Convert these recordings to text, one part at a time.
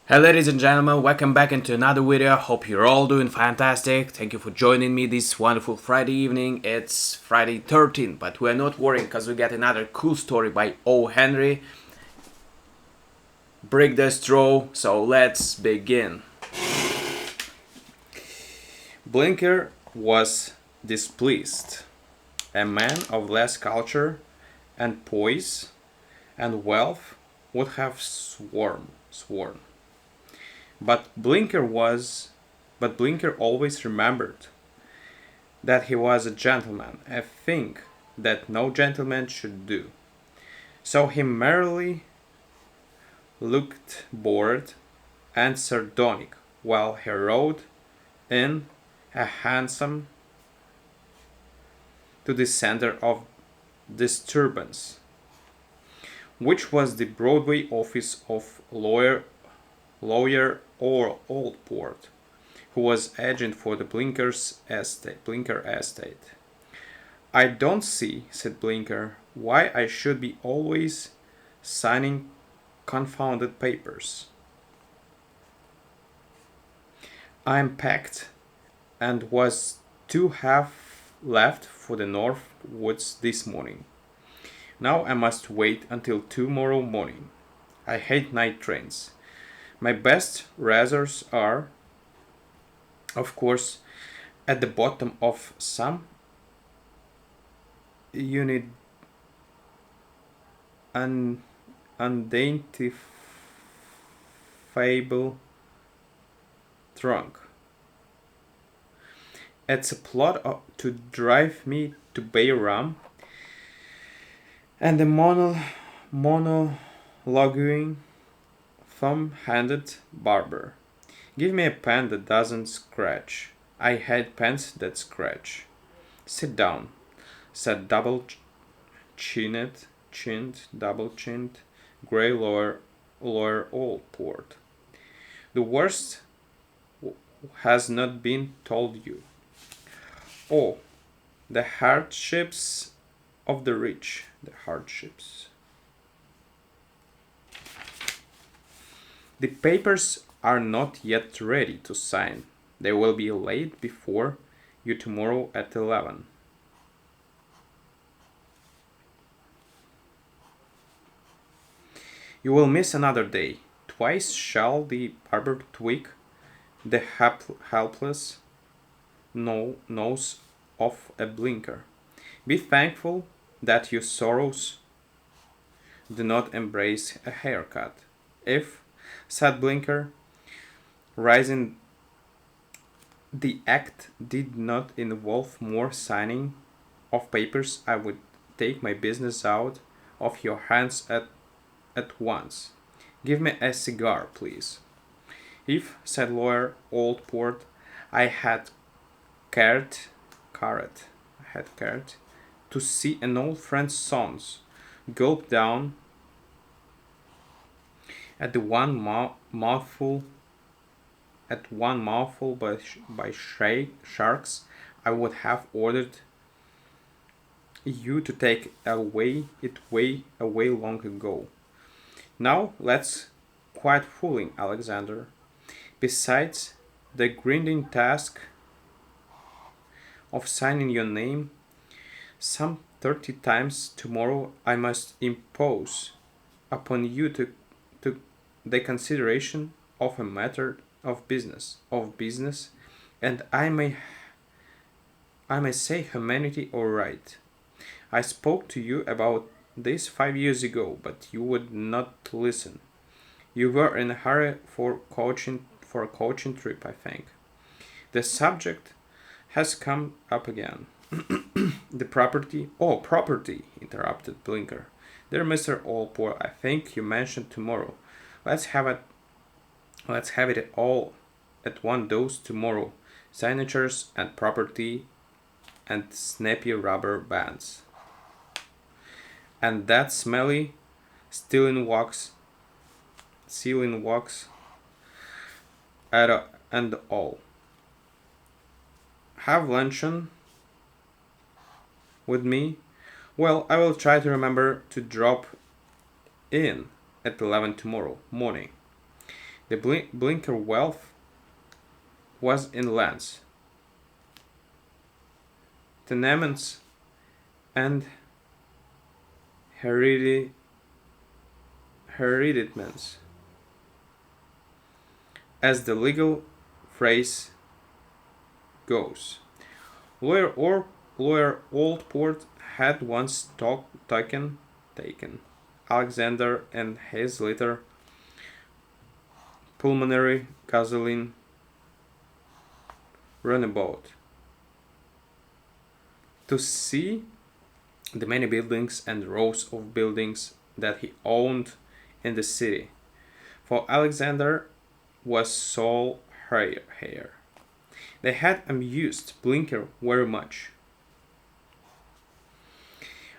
Hey ladies and gentlemen, welcome back into another video. Hope you're all doing fantastic. Thank you for joining me this wonderful Friday evening. It's Friday 13th, but we're not worrying because we got another cool story by O Henry Brickdust Row. So let's begin. Blinker was displeased. A man of less culture and poise and wealth would have sworn. But Blinker always remembered that he was a gentleman, a thing that no gentleman should do. So he merely looked bored and sardonic while he rode in a hansom to the center of disturbance, which was the Broadway office of lawyer or Oldport, who was agent for the Blinker estate. "I don't see," said Blinker, "why I should be always signing confounded papers. I'm packed and was to have left for the North Woods this morning. Now I must wait until tomorrow morning. I hate night trains. My best razors are, of course, at the bottom of some unidentifiable trunk. It's a plot to drive me to Bayram, and the monologuing thumb-handed barber. Give me a pen that doesn't scratch. I hate pens that scratch." "Sit down," said double-chinned, grey lawyer Oldport. "The worst has not been told you. Oh, the hardships of the rich, the hardships. The papers are not yet ready to sign. They will be laid before you tomorrow at 11. You will miss another day. Twice shall the barber tweak the helpless nose of a Blinker. Be thankful that your sorrows do not embrace a haircut. If," said Blinker, rising, "the act did not involve more signing of papers, I would take my business out of your hands at once. Give me a cigar, please." "If," said lawyer Oldport, "I had cared to see an old friend's sons gulp down at one mouthful by sharks, I would have ordered you to take it way away long ago. Now that's quite fooling, Alexander. Besides the grinding task of signing your name some 30 times tomorrow, I must impose upon you to the consideration of a matter of business, and I may say humanity or right. I spoke to you about this 5 years ago, but you would not listen. You were in a hurry for a coaching trip, I think. The subject has come up again. The property." "Oh, property," interrupted Blinker. "Dear Mr. Oldport, I think you mentioned tomorrow. Let's have it all at one dose tomorrow. Signatures and property and snappy rubber bands. And that smelly sealing wax and all. Have luncheon with me? Well, I will try to remember to drop in at 11 tomorrow morning. The Blinker wealth was in lands, tenements, and hereditaments, as the legal phrase goes. Lawyer Oldport had once taken Alexander and his little pulmonary gasoline runabout to see the many buildings and rows of buildings that he owned in the city, for Alexander was sole heir. They had amused Blinker very much.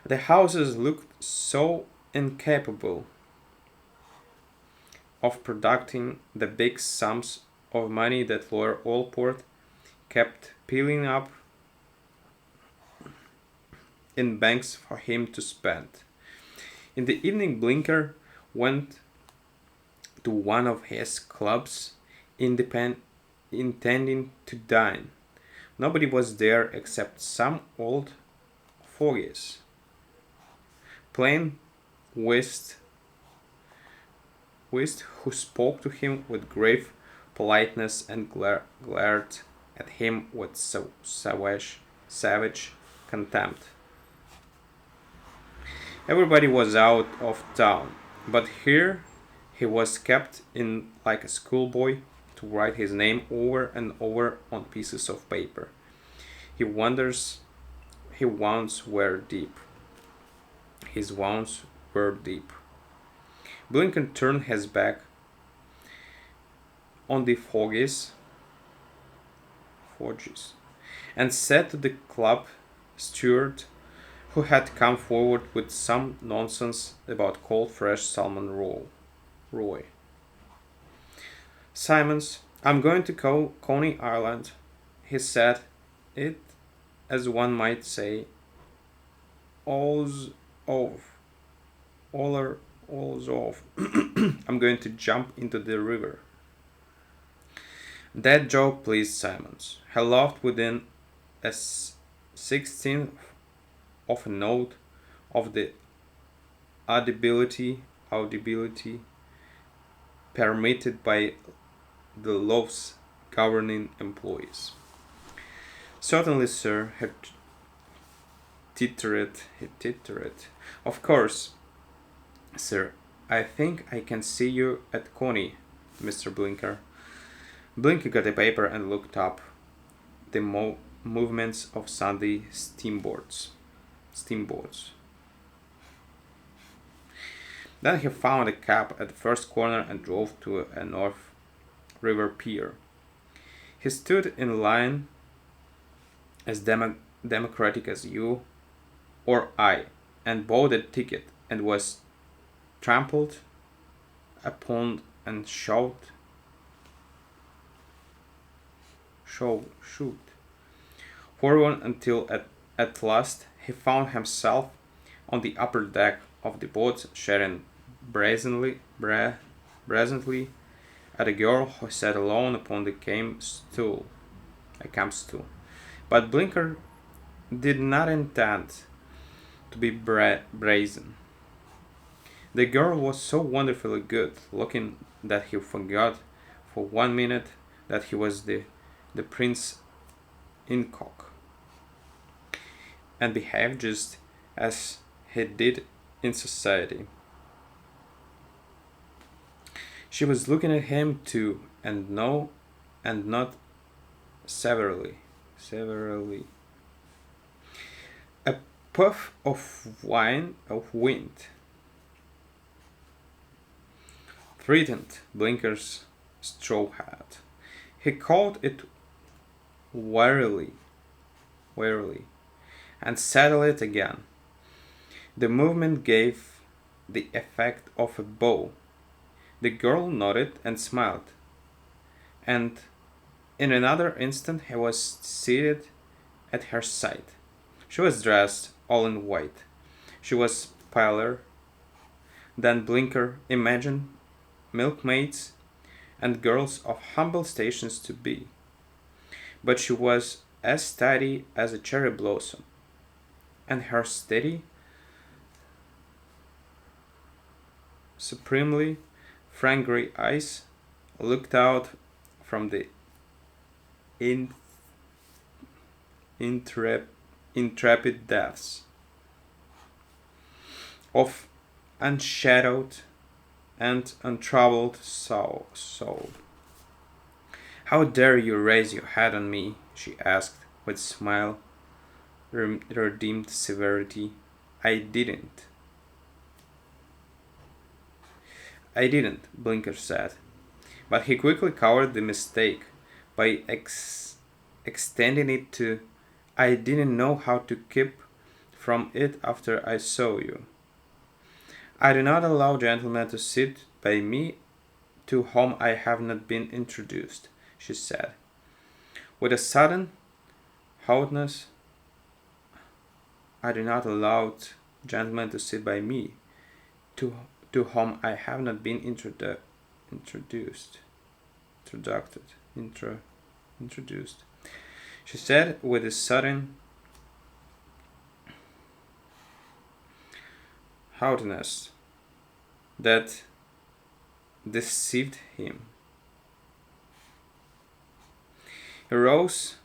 The houses looked so incapable of producing the big sums of money that Lawyer Allport kept piling up in banks for him to spend. In the evening, Blinker went to one of his clubs, intending to dine. Nobody was there except some old fogies, plain whist, who spoke to him with grave politeness and glared at him with savage contempt. Everybody was out of town, but here he was kept in like a schoolboy to write his name over and over on pieces of paper. His wounds were deep. His wounds were deep. Blinken turned his back on the fogies, and said to the club steward, who had come forward with some nonsense about cold fresh salmon roe. Simons, I'm going to Coney Island. He said it, as one might say, all's off. All's off. I'm going to jump into the river. That joke pleased Simons. He laughed within a sixteenth of a note of the audibility permitted by the law's governing employees. Certainly, sir, he tittered. Of course, sir, I think I can see you at Coney, Mr. Blinker. Blinker got a paper and looked up the movements of Sunday steamboats. Then he found a cab at the first corner and drove to a North River pier. He stood in line as democratic as you or I, and bought a ticket and was trampled upon and shoved forward until at last he found himself on the upper deck of the boat, staring brazenly at a girl who sat alone upon the camp stool. But Blinker did not intend to be brazen. The girl was so wonderfully good looking that he forgot for 1 minute that he was the Prince Incock, and behaved just as he did in society. She was looking at him too, and not severely. A puff of wind threatened Blinker's straw hat. He caught it warily, and settled it again. The movement gave the effect of a bow. The girl nodded and smiled, and in another instant he was seated at her side. She was dressed all in white. She was paler than Blinker imagined. Milkmaids and girls of humble stations to be, but she was as steady as a cherry blossom, and her steady, supremely frank grey eyes looked out from the in, intrepid depths of unshadowed and untroubled soul. "How dare you raise your head on me?" she asked, with smile redeemed severity. "I didn't." "I didn't," Blinker said, but he quickly covered the mistake by extending it to, "I didn't know how to keep from it after I saw you. I do not allow gentlemen to sit by me to whom I have not been introduced," she said, with a sudden haughtiness. "I do not allow gentlemen to sit by me to whom I have not been introduced, she said with a sudden haughtiness that deceived him. He rose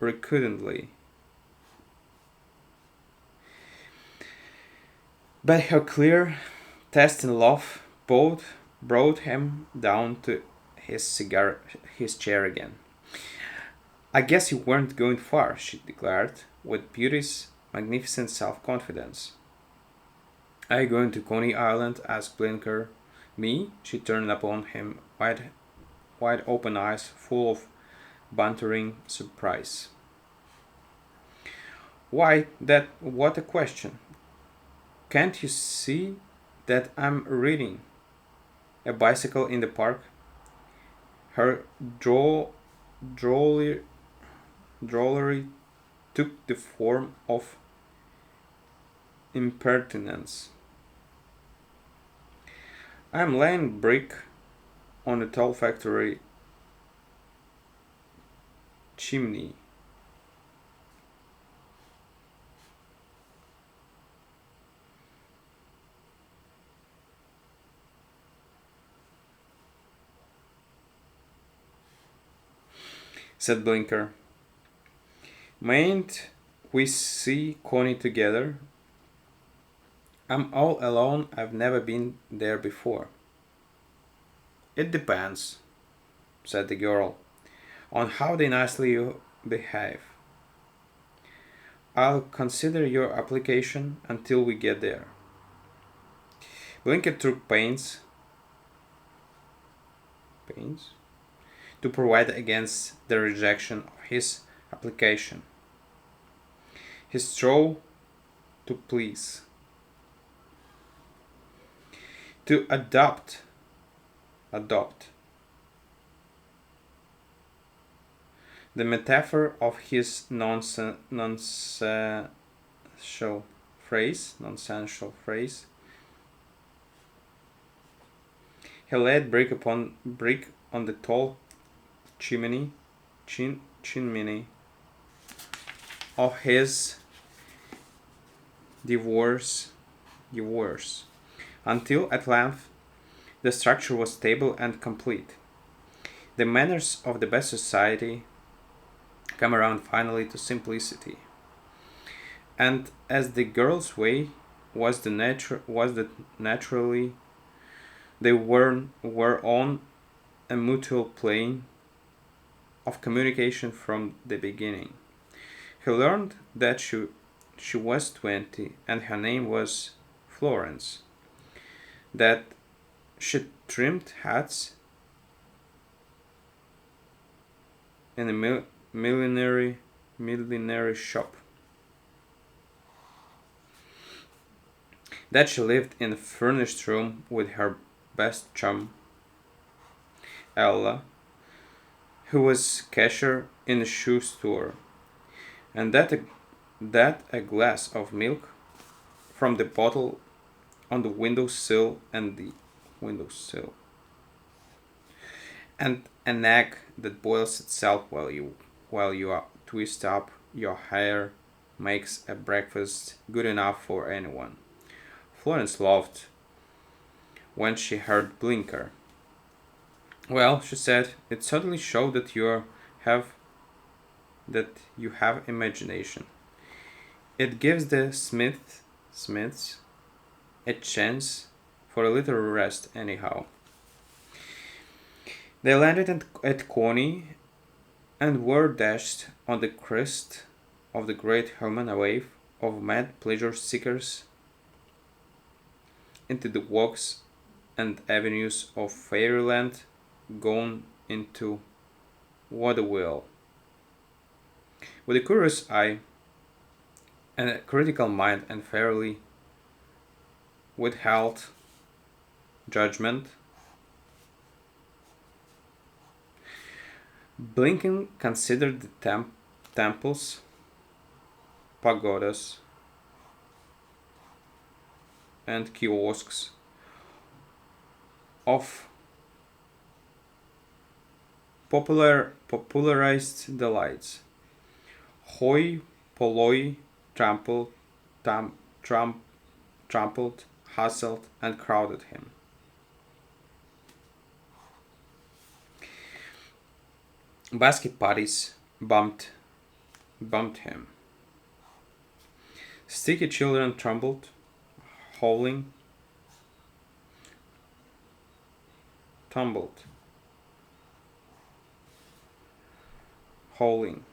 recurrently, but her clear, testing laugh both brought him down to his chair again. "I guess you weren't going far," she declared, with beauty's magnificent self-confidence. "Are you going to Coney Island?" asked Blinker. "Me?" She turned upon him wide open eyes full of bantering surprise. "Why, what a question! Can't you see that I'm reading A Bicycle in the Park?" Her drollery took the form of impertinence. "I'm laying brick on the tall factory chimney." said Blinker. "Mayn't we see Coney together? I'm all alone. I've never been there before." "It depends," said the girl, "on how nicely you behave. I'll consider your application until we get there." Blinker took pains to provide against the rejection of his application. He strove to please, to adopt the metaphor of his nonsensical phrase. He laid brick upon brick on the tall chimney of his divorce, until at length the structure was stable and complete. The manners of the best society come around finally to simplicity, and as the girl's way was naturally, they were on a mutual plane of communication from the beginning. He learned that she was 20 and her name was Florence, that she trimmed hats in a millinery shop, that she lived in a furnished room with her best chum, Ella, who was cashier in a shoe store, and that a glass of milk from the bottle on the windowsill and the windowsill, and an egg that boils itself while you twist up your hair makes a breakfast good enough for anyone. Florence laughed when she heard Blinker. Well, she said, it certainly showed have that you have imagination. It gives the Smiths a chance for a little rest anyhow. They landed at Coney and were dashed on the crest of the great human wave of mad pleasure seekers into the walks and avenues of fairyland gone into vaudeville. With a curious eye and a critical mind and fairly withheld judgment, Blinken considered the temples, pagodas, and kiosks of popularized delights. Hoi polloi trampled, tam, trampled, hustled, and crowded him. Basket parties bumped him. Sticky children trembled, howling, tumbled, howling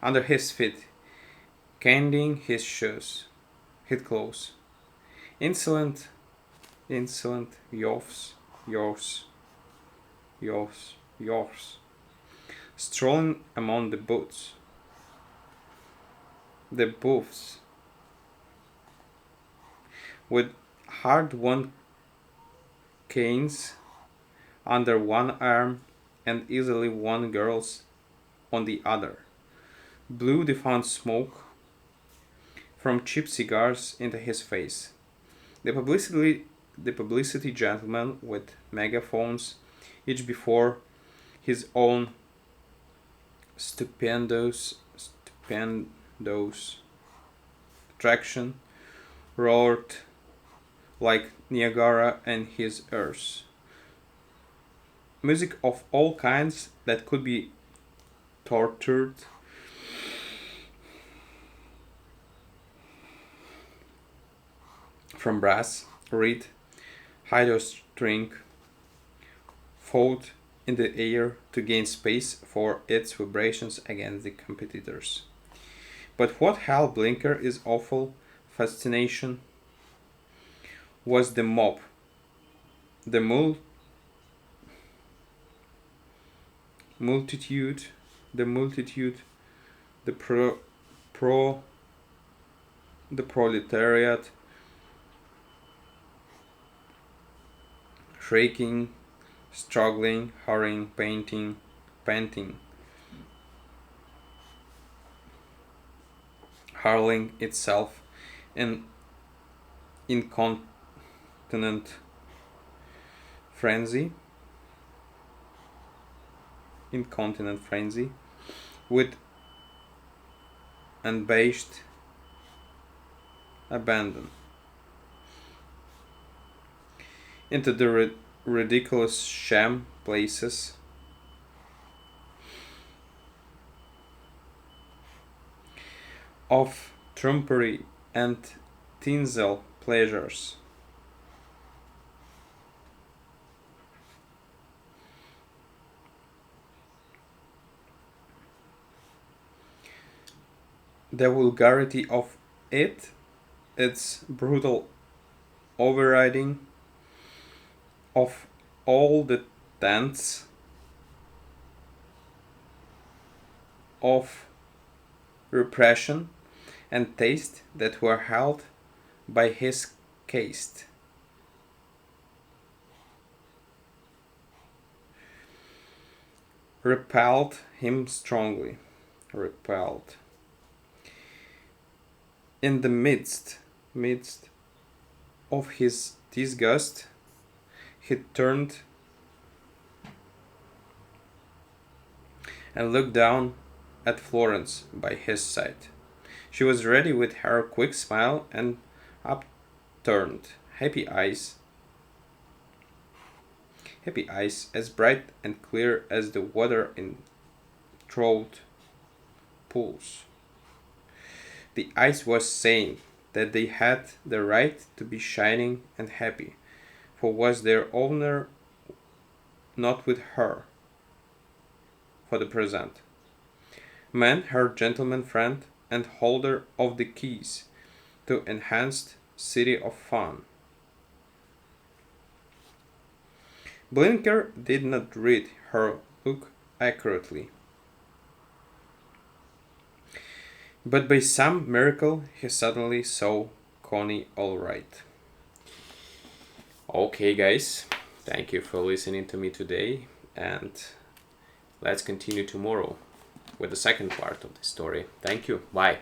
under his feet, candying his shoes, his clothes. Insolent, yours, strolling among the booths, with hard-won canes under one arm and easily won girls on the other, blew diffused smoke from cheap cigars into his face. The publicity gentlemen with megaphones, each before his own stupendous attraction, roared like Niagara and his heirs. Music of all kinds that could be tortured from brass, reed, hydro-string, fought in the air to gain space for its vibrations against the competitors. But what held Blinker awful fascination was the mob, the multitude, the pro, the proletariat, shrieking, struggling, hurrying, panting, hurling itself in incontinent frenzy, with unabashed abandon into the ridiculous sham places of trumpery and tinsel pleasures. The vulgarity of its brutal overriding of all the tents of repression and taste that were held by his caste. Repelled him strongly. Repelled. In the midst of his disgust, he turned and looked down at Florence by his side. She was ready with her quick smile and upturned, happy eyes as bright and clear as the water in trout pools. The ice was saying that they had the right to be shining and happy, for was their owner not with her for the present. Man, her gentleman friend and holder of the keys to enhanced city of fun. Blinker did not read her look accurately, but by some miracle he suddenly saw Connie all right. Okay, guys, thank you for listening to me today, and let's continue tomorrow with the second part of the story. Thank you. Bye.